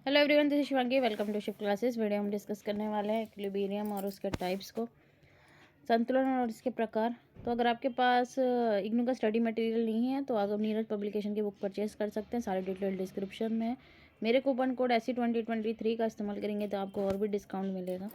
Hello everyone, this is Shivangi. Welcome to shift classes. Video हम discuss करने वाले हैं इक्विलिब्रियम और उसके टाइप्स को, संतुलन और इसके प्रकार। तो अगर आपके पास इग्नू का स्टडी मटेरियल नहीं है तो आप नीरज पब्लिकेशन की बुक परचेज कर सकते हैं। सारे डिटेल डिस्क्रिप्शन में है। मेरे कूपन कोड SC2023 का इस्तेमाल करेंगे तो आपको और भी डिस्काउंट मिलेगा।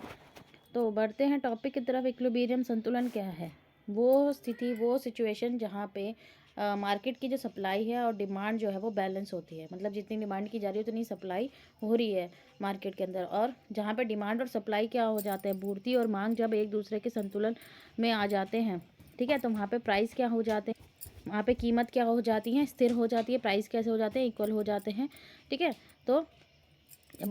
तो बढ़ते हैं टॉपिक की तरफ। इक्विलिब्रियम संतुलन क्या है? वो स्थिति, वो सिचुएशन जहाँ पे मार्केट की जो सप्लाई है और डिमांड जो है वो बैलेंस होती है। मतलब जितनी डिमांड की जा रही है उतनी सप्लाई हो रही है मार्केट के अंदर, और जहाँ पे डिमांड और सप्लाई क्या हो जाते हैं, पूर्ति और मांग जब एक दूसरे के संतुलन में आ जाते हैं, ठीक है, तो वहाँ पे प्राइस क्या हो जाते हैं, वहाँ पे कीमत क्या हो जाती है, स्थिर हो जाती है। प्राइस कैसे हो जाते हैं? इक्वल हो जाते हैं। ठीक है, तो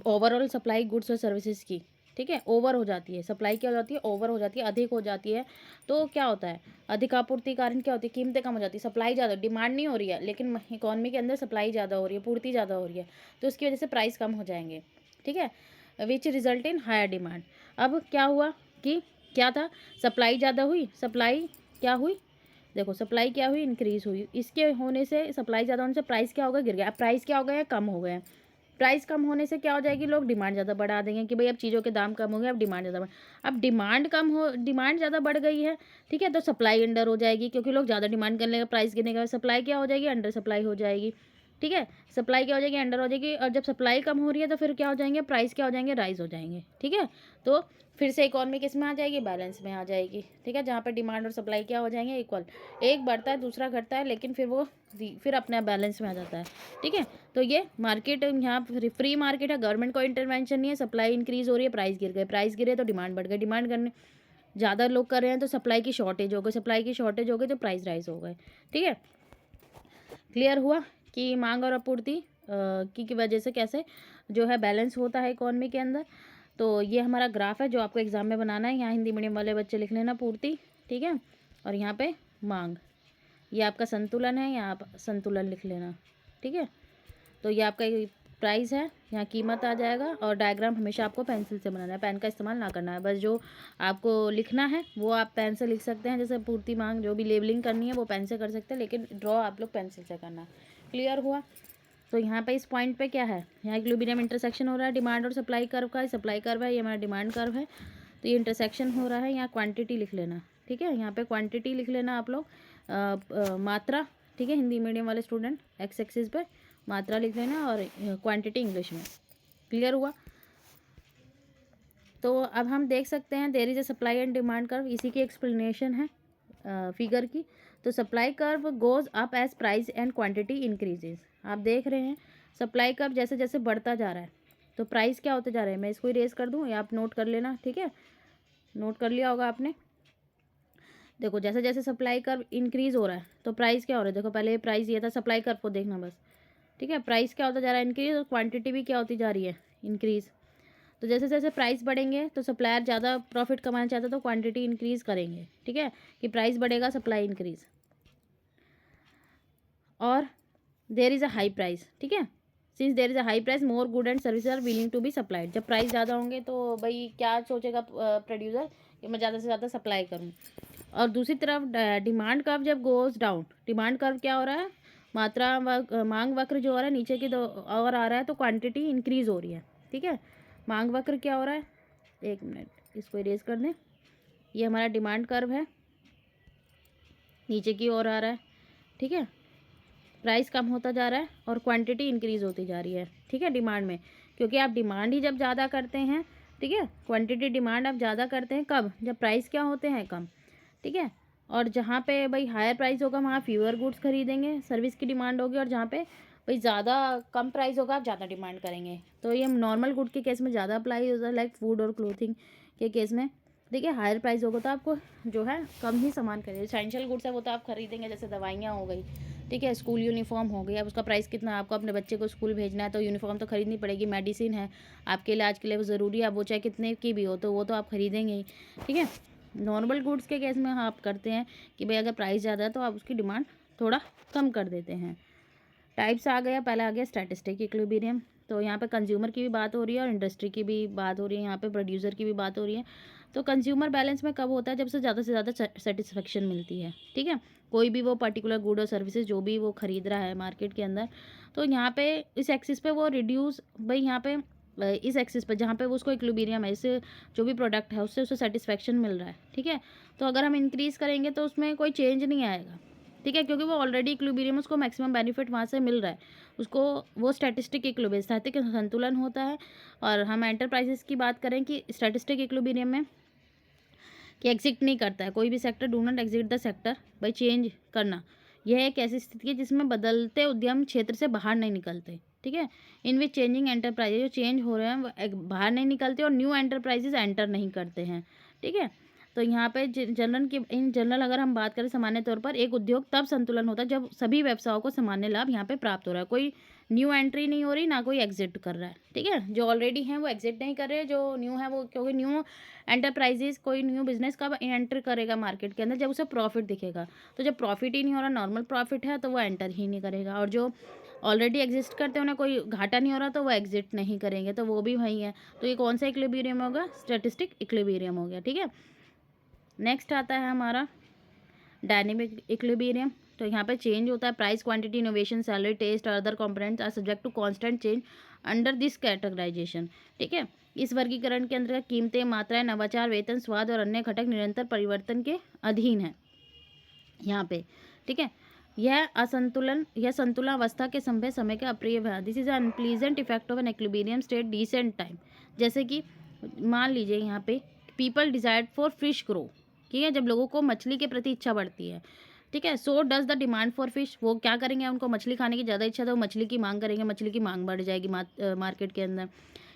ओवरऑल सप्लाई गुड्स और सर्विसेज की, ठीक है, ओवर हो जाती है। सप्लाई क्या हो जाती है? ओवर हो जाती है, अधिक हो जाती है। तो क्या होता है? अधिक आपूर्ति कारण क्या होती है? कीमतें कम हो जाती है। सप्लाई ज़्यादा, डिमांड नहीं हो रही है लेकिन इकॉनमी के अंदर सप्लाई ज़्यादा हो रही है, पूर्ति ज़्यादा हो रही है, तो उसकी वजह से प्राइस कम हो जाएंगे। ठीक है, which result in higher demand. अब क्या हुआ कि क्या था? सप्लाई ज़्यादा हुई। सप्लाई क्या हुई? देखो, सप्लाई क्या हुई? इंक्रीज हुई। इसके होने से, सप्लाई ज़्यादा होने से प्राइस क्या होगा? गिर गया। अब प्राइस क्या हो गया? कम हो गए। प्राइस कम होने से क्या हो जाएगी? लोग डिमांड ज़्यादा बढ़ा देंगे कि भाई अब चीज़ों के दाम कम हो गए, अब डिमांड ज़्यादा बढ़। अब डिमांड कम हो, डिमांड ज़्यादा बढ़ गई है, ठीक है, तो सप्लाई अंडर हो जाएगी क्योंकि लोग ज़्यादा डिमांड करने का, प्राइस गिरने का, सप्लाई क्या हो जाएगी? अंडर सप्लाई हो जाएगी। ठीक है, सप्लाई क्या हो जाएगी? अंडर हो जाएगी। और जब सप्लाई कम हो रही है तो फिर क्या हो जाएंगे? प्राइस क्या हो जाएंगे? राइज हो जाएंगे। ठीक है, तो फिर से इकॉनमी किस में आ जाएगी? बैलेंस में आ जाएगी। ठीक है, जहाँ पर डिमांड और सप्लाई क्या हो जाएंगे? इक्वल। एक बढ़ता है, दूसरा घटता है, लेकिन फिर वो फिर अपने बैलेंस में आ जाता है। ठीक है, तो ये मार्केट, यहाँ फ्री मार्केट है, गवर्नमेंट को इंटरवेंशन नहीं है। सप्लाई इंक्रीज हो रही है, प्राइस गिर गए, प्राइस गिरे तो डिमांड बढ़ गई, डिमांड करने ज़्यादा लोग कर रहे हैं तो सप्लाई की शॉर्टेज हो गई, सप्लाई की शॉर्टेज हो गई तो प्राइस राइज हो गए। ठीक है, क्लियर हुआ कि मांग और आपूर्ति की वजह से कैसे जो है बैलेंस होता है इकॉनमी के अंदर। तो ये हमारा ग्राफ है जो आपको एग्जाम में बनाना है। यहाँ हिंदी मीडियम वाले बच्चे लिख लेना पूर्ति, ठीक है, और यहाँ पे मांग, ये आपका संतुलन है, यहाँ आप संतुलन लिख लेना। ठीक है, तो ये आपका प्राइस है, यहाँ कीमत आ जाएगा। और डायग्राम हमेशा आपको पेंसिल से बनाना है, पेन का इस्तेमाल ना करना है। बस जो आपको लिखना है वो आप पेन से लिख सकते हैं, जैसे पूर्ति मांग जो भी लेबलिंग करनी है वो पेन से कर सकते हैं, लेकिन ड्रॉ आप लोग पेंसिल से करना। क्लियर हुआ? तो यहाँ पे इस पॉइंट पे क्या है? यहाँ इक्विलिब्रियम इंटरसेक्शन हो रहा है डिमांड और सप्लाई कर्व का। सप्लाई कर्व है, ये हमारा डिमांड कर्व है, तो ये इंटरसेक्शन हो रहा है। यहाँ क्वांटिटी लिख लेना। ठीक है, यहाँ पे क्वांटिटी लिख लेना आप लोग, मात्रा। ठीक है, हिंदी मीडियम वाले स्टूडेंट एक्स एक्सिस पे मात्रा लिख लेना और क्वांटिटी इंग्लिश में। क्लियर हुआ? तो अब हम देख सकते हैं there is a supply and demand curve, इसी की एक्सप्लेनेशन है फिगर की। तो supply curve goes up as price and quantity increases. आप देख रहे हैं सप्लाई कर्व जैसे जैसे बढ़ता जा रहा है तो प्राइस क्या होते जा रहे हैं। मैं इसको इरेज कर दूँ या आप नोट कर लेना। ठीक है, नोट कर लिया होगा आपने। देखो, जैसे जैसे सप्लाई कर्व इंक्रीज हो रहा है तो प्राइस क्या हो रहा है? देखो, पहले प्राइस ये था, सप्लाई कर्व को देखना बस। ठीक है, प्राइस क्या होता जा रहा है? इंक्रीज। और क्वांटिटी भी क्या होती जा रही है? इंक्रीज। तो जैसे जैसे प्राइस बढ़ेंगे तो सप्लायर ज़्यादा प्रॉफिट कमाना चाहता है तो क्वांटिटी इंक्रीज करेंगे। ठीक है, कि प्राइस बढ़ेगा, सप्लाई इंक्रीज। और there is a high price. ठीक है, since there is a high price more good and service are willing to be supplied. जब प्राइस ज़्यादा होंगे तो भाई क्या सोचेगा प्रोड्यूसर कि मैं ज़्यादा से ज़्यादा सप्लाई करूँ। और दूसरी तरफ डिमांड कर्व जब गोज डाउन, डिमांड कर्व क्या हो रहा है? मात्रा मांग वक्र जो हो रहा है नीचे की और आ रहा है तो क्वांटिटी इंक्रीज हो रही है। ठीक है, मांग वक्र क्या हो रहा है? एक मिनट, इसको इरेज कर दें। ये हमारा डिमांड कर्व है, नीचे की ओर आ रहा है। ठीक है, प्राइस कम होता जा रहा है और क्वांटिटी इंक्रीज होती जा रही है। ठीक है, डिमांड में, क्योंकि आप डिमांड ही जब ज़्यादा करते हैं, ठीक है, क्वांटिटी डिमांड आप ज़्यादा करते हैं कब? जब प्राइस क्या होते हैं? कम। ठीक है, और जहाँ पे भाई हायर प्राइस होगा वहाँ फ्यूअर गुड्स खरीदेंगे, सर्विस की डिमांड होगी। और जहाँ पे भाई ज़्यादा कम प्राइस होगा आप ज़्यादा डिमांड करेंगे। तो ये नॉर्मल गुड के केस में ज़्यादा अप्लाई होता है, लाइक फूड और क्लोथिंग के केस में। देखिए, हायर प्राइस होगा तो आपको जो है कम ही सामान खरीदें। एसेंशियल गुड्स है वो तो आप खरीदेंगे, जैसे दवाइयाँ हो गई, ठीक है, स्कूल यूनिफॉर्म हो गई। अब उसका प्राइस कितना है? आपको अपने बच्चे को स्कूल भेजना है तो यूनिफॉर्म तो खरीदनी पड़ेगी। मेडिसिन है आपके इलाज के लिए, वो ज़रूरी है, अब वो चाहे कितने की भी हो तो वो तो आप खरीदेंगे ही। ठीक है, नॉर्मल गुड्स के केस में आप करते हैं कि भाई अगर प्राइस ज़्यादा है तो आप उसकी डिमांड थोड़ा कम कर देते हैं। टाइप्स आ गया, पहला आ गया स्टैटिस्टिक इक्विलिब्रियम। तो यहाँ पे कंज्यूमर की भी बात हो रही है और इंडस्ट्री की भी बात हो रही है, यहाँ पे प्रोड्यूसर की भी बात हो रही है। तो कंज्यूमर बैलेंस में कब होता है? जब से ज़्यादा सेटिस्फेक्शन मिलती है, ठीक है? कोई भी वो पर्टिकुलर गुड और सर्विसेज जो भी वो खरीद रहा है मार्केट के अंदर, तो यहाँ पे इस एक्सिस पे वो रिड्यूस भाई यहाँ पे इस एक्सिस पे जहाँ पे वो उसको इक्विलिब्रियम है, इससे जो भी प्रोडक्ट है उससे उसे सेटिस्फेक्शन मिल रहा है, ठीक है? तो अगर हम इंक्रीज़ करेंगे तो उसमें कोई चेंज नहीं आएगा, ठीक है? क्योंकि वो ऑलरेडी इक्विलिब्रियम, उसको मैक्सिमम बेनिफिट वहाँ से मिल रहा है, उसको वो स्टैटिस्टिक इक्विलिब्रियम, स्थैतिक संतुलन होता है। और हम एंटरप्राइजेस की बात करें कि स्टैटिस्टिक इक्विलिब्रियम में कि एग्जिट नहीं करता है कोई भी sector, do not exit the sector by change करना। यह एक ऐसी स्थिति है जिसमें बदलते उद्यम क्षेत्र से बाहर नहीं निकलते, ठीक है? इन विच चेंजिंग एंटरप्राइजेज, जो चेंज हो रहे हैं वो बाहर नहीं निकलते और न्यू एंटरप्राइजेज एंटर नहीं करते हैं, ठीक है? तो यहाँ पे जनरल की इन जनरल अगर हम बात करें सामान्य तौर पर एक उद्योग तब संतुलन होता है जब सभी व्यवसायों को सामान्य लाभ यहाँ पे प्राप्त हो रहा है, कोई न्यू एंट्री नहीं हो रही, ना कोई एग्जिट कर रहा है, ठीक है? जो ऑलरेडी हैं वो एग्जिट नहीं कर रहे, जो न्यू है वो, क्योंकि न्यू एंटरप्राइजेज कोई न्यू बिजनेस कब एंटर करेगा मार्केट के अंदर? जब उसे प्रॉफिट दिखेगा। तो जब प्रॉफिट ही नहीं हो रहा, नॉर्मल प्रॉफिट है, तो वो एंटर ही नहीं करेगा। और जो ऑलरेडी एग्जिस्ट करते हैं उन्हें कोई घाटा नहीं हो रहा, तो वो एग्जिट नहीं करेंगे, तो वो भी वही है। तो ये कौन सा इक्विलिब्रियम होगा? स्टैटिस्टिक इक्विलिब्रियम हो गया, ठीक है? नेक्स्ट आता है हमारा डायनेमिक इक्विलिब्रियम। तो यहाँ पे चेंज होता है, price, quantity, innovation, salary, taste और other components are subject to constant change under this categorization, ठीक है? इस वर्गीकरण के अंतर्गत कीमतें, मात्राएं, नवाचार, वेतन, स्वाद और अन्य घटक निरंतर परिवर्तन के अधीन है यहाँ पे, ठीक है? यह संतुलनावस्था के समय के अप्रिय है। This is unpleasant effect of an equilibrium state decent time. जैसे कि मान लीजिए यहाँ पे people desired for fish grow, ठीक है? जब लोगों को मछली के प्रति इच्छा बढ़ती है, ठीक है? So does the demand for fish, वो क्या करेंगे? उनको मछली खाने की ज़्यादा इच्छा, तो वो मछली की मांग करेंगे, मछली की मांग बढ़ जाएगी मार्केट के अंदर।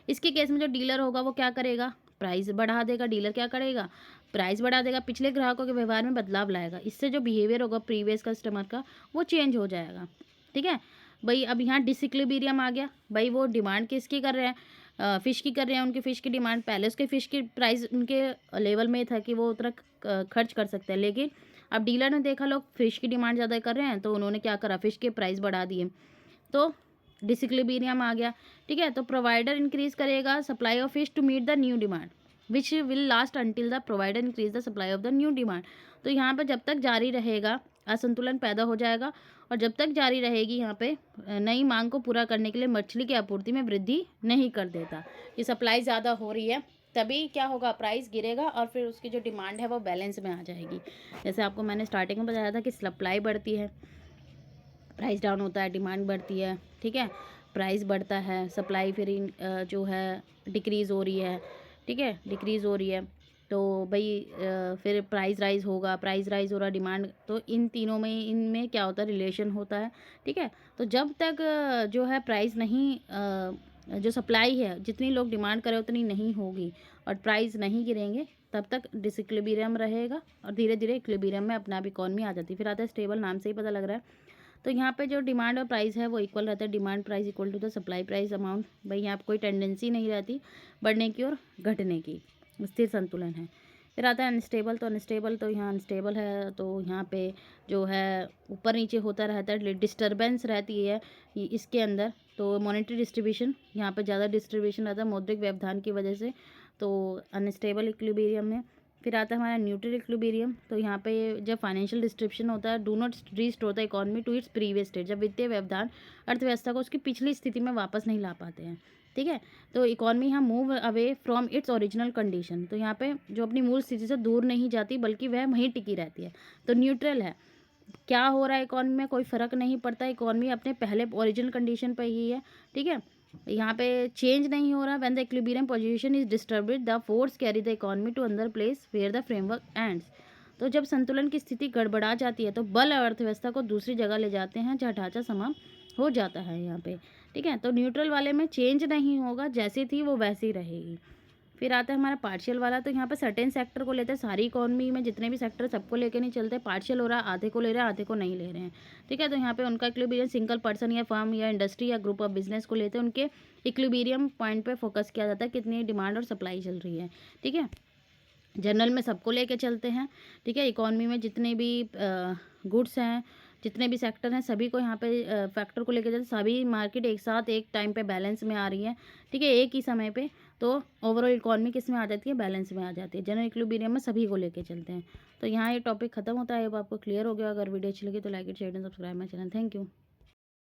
इसके केस में जो डीलर होगा वो क्या करेगा? प्राइस बढ़ा देगा। डीलर क्या करेगा? प्राइस बढ़ा देगा, पिछले ग्राहकों के व्यवहार में बदलाव लाएगा। इससे जो बिहेवियर होगा प्रीवियस कस्टमर का वो चेंज हो जाएगा, ठीक है? भाई अब यहाँ डिसइक्विलिब्रियम आ गया। भाई वो डिमांड किसकी कर रहे हैं? फ़िश की कर रहे हैं। उनकी फ़िश की डिमांड, पहले उसके फ़िश की प्राइस उनके लेवल में था कि वो उतना खर्च कर सकते हैं, लेकिन अब डीलर ने देखा लोग फ़िश की डिमांड ज़्यादा कर रहे हैं, तो उन्होंने क्या करा? फ़िश के प्राइस बढ़ा दिए, तो डिसइक्विलिब्रियम आ गया, ठीक है? तो प्रोवाइडर इंक्रीज करेगा supply of fish to meet the new demand which will last until the provider increase the supply of the new demand. तो यहाँ पर जब तक जारी रहेगा असंतुलन पैदा हो जाएगा, और जब तक जारी रहेगी यहाँ पे नई मांग को पूरा करने के लिए मछली की आपूर्ति में वृद्धि नहीं कर देता। कि सप्लाई ज़्यादा हो रही है तभी क्या होगा? प्राइस गिरेगा और फिर उसकी जो डिमांड है वो बैलेंस में आ जाएगी। जैसे आपको मैंने स्टार्टिंग में बताया था कि सप्लाई बढ़ती है, प्राइस डाउन होता है, डिमांड बढ़ती है, ठीक है? प्राइस बढ़ता है, सप्लाई फिर जो है डिक्रीज़ हो रही है, ठीक है? डिक्रीज़ हो रही है, तो भाई फिर प्राइस राइज होगा, प्राइस राइज हो रहा, डिमांड, तो इन तीनों में इनमें क्या होता है? रिलेशन होता है, ठीक है? तो जब तक जो है प्राइस नहीं जो सप्लाई है, जितनी लोग डिमांड करें उतनी नहीं होगी और प्राइस नहीं गिरेंगे, तब तक डिसइक्विलिब्रियम रहेगा और धीरे धीरे इक्विलिब्रियम में अपने आप इकॉनमी आ जाती है। फिर आता है स्टेबल, नाम से ही पता लग रहा है। तो यहाँ पे जो डिमांड और प्राइस है वो इक्वल रहता है, demand price equal to the supply price amount. भाई यहाँ पे कोई टेंडेंसी नहीं रहती बढ़ने की और घटने की, स्थिर संतुलन है। फिर आता है अनस्टेबल। तो अनस्टेबल, तो यहाँ अनस्टेबल है तो यहाँ पे जो है ऊपर नीचे होता रहता है, डिस्टर्बेंस रहती है इसके अंदर। तो मॉनेटरी डिस्ट्रीब्यूशन, यहाँ पे ज़्यादा डिस्ट्रीब्यूशन रहता है मौद्रिक व्यवधान की वजह से, तो अनस्टेबल इक्विलिब्रियम में। फिर आता है हमारा न्यूट्रल इक्विलिब्रियम। तो यहाँ पे जब फाइनेंशियल डिस्ट्रिब्यूशन होता है, do not restore the economy to its previous state, जब वित्तीय व्यवधान अर्थव्यवस्था को उसकी पिछली स्थिति में वापस नहीं ला पाते हैं, ठीक है? तो इकोनॉमी यहाँ move away from its original condition, तो यहाँ पे जो अपनी मूल स्थिति से दूर नहीं जाती बल्कि वह वहीं टिकी रहती है, तो न्यूट्रल है। क्या हो रहा है इकोनॉमी में कोई फ़र्क नहीं पड़ता, इकोनॉमी अपने पहले ओरिजिनल कंडीशन पर ही है, ठीक है? यहाँ पे चेंज नहीं हो रहा। When the equilibrium position is disturbed the force carry the economy to another place where the framework ends. तो जब संतुलन की स्थिति गड़बड़ा जाती है तो बल अर्थव्यवस्था को दूसरी जगह ले जाते हैं जहाँ ढांचा समाप्त हो जाता है यहाँ पे, ठीक है? तो न्यूट्रल वाले में चेंज नहीं होगा, जैसी थी वो वैसी रहेगी। फिर आता है हमारा पार्शियल वाला। तो यहाँ पे सर्टेन सेक्टर को लेते हैं, सारी इकोनॉमी में जितने भी सेक्टर सबको लेके नहीं चलते, पार्शियल हो रहा है, आधे को ले रहे हैं, आधे को नहीं ले रहे हैं, ठीक है? तो यहाँ पे उनका इक्विलिब्रियम सिंगल पर्सन या फर्म या इंडस्ट्री या ग्रुप ऑफ बिजनेस को लेते हैं, उनके इक्विलिब्रियम पॉइंट पे फोकस किया जाता है, कितनी डिमांड और सप्लाई चल रही है, ठीक है? जनरल में सबको लेके चलते हैं, ठीक है? इकोनॉमी में जितने भी गुड्स हैं, जितने भी सेक्टर हैं, सभी को यहाँ पे फैक्टर को लेके चलते, सभी मार्केट एक साथ एक टाइम पे बैलेंस में आ रही है, ठीक है? एक ही समय पे। तो ओवरऑल इकोनॉमी किस में आ जाती है, बैलेंस में आ जाती है। जनरल इक्विलिब्रियम में सभी को लेके चलते हैं। तो यहाँ ये टॉपिक खत्म होता है। अब आपको क्लियर हो गया। अगर वीडियो अच्छी लगी तो like it, share and subscribe my channel. Thank you.